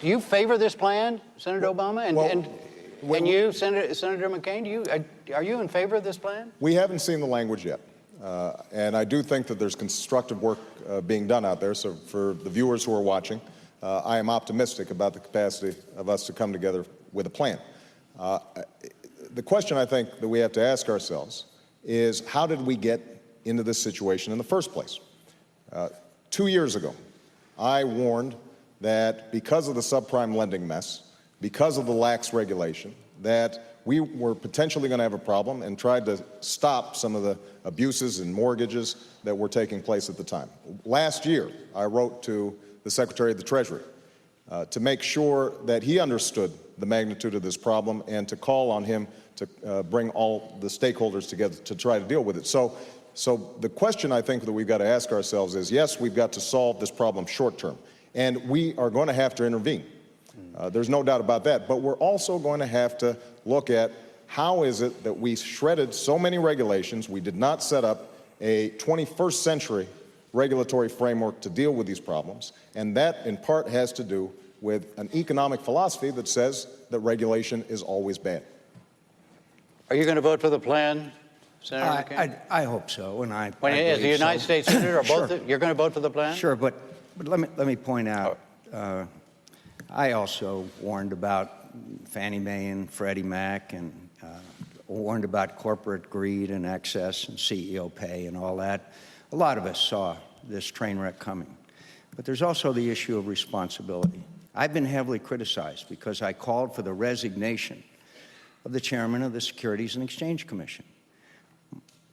Do you favor this plan, Senator Obama? And you, Senator McCain, are you in favor of this plan? We haven't seen the language yet. And I do think that there's constructive work being done out there. So for the viewers who are watching, I am optimistic about the capacity of us to come together with a plan. The question I think that we have to ask ourselves is, how did we get into this situation in the first place? 2 years ago, I warned that because of the subprime lending mess, because of the lax regulation, that we were potentially going to have a problem, and tried to stop some of the abuses and mortgages that were taking place at the time. Last year, I wrote to the Secretary of the Treasury to make sure that he understood the magnitude of this problem and to call on him to bring all the stakeholders together to try to deal with it. So the question I think that we've got to ask ourselves is, yes, we've got to solve this problem short term, and we are going to have to intervene. There's no doubt about that. But we're also going to have to look at how is it that we shredded so many regulations. We did not set up a 21st century regulatory framework to deal with these problems. And that, in part, has to do with an economic philosophy that says that regulation is always bad. Are you going to vote for the plan, Senator McCain? I hope so, and I as the United States Senator, Sure. You're going to vote for the plan? Sure, but let me point out, I also warned about Fannie Mae and Freddie Mac, and warned about corporate greed and excess and CEO pay and all that. A lot of us saw this train wreck coming. But there's also the issue of responsibility. I've been heavily criticized because I called for the resignation of the chairman of the Securities and Exchange Commission.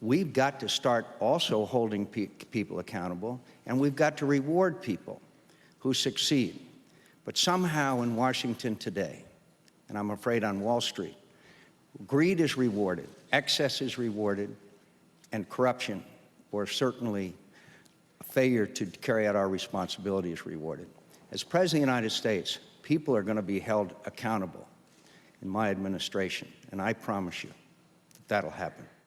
We've got to start also holding people accountable, and we've got to reward people who succeed. But somehow in Washington today, and I'm afraid on Wall Street, greed is rewarded, excess is rewarded, and corruption, or certainly a failure to carry out our responsibility, is rewarded. As President of the United States, people are going to be held accountable in my administration, and I promise you that that'll happen.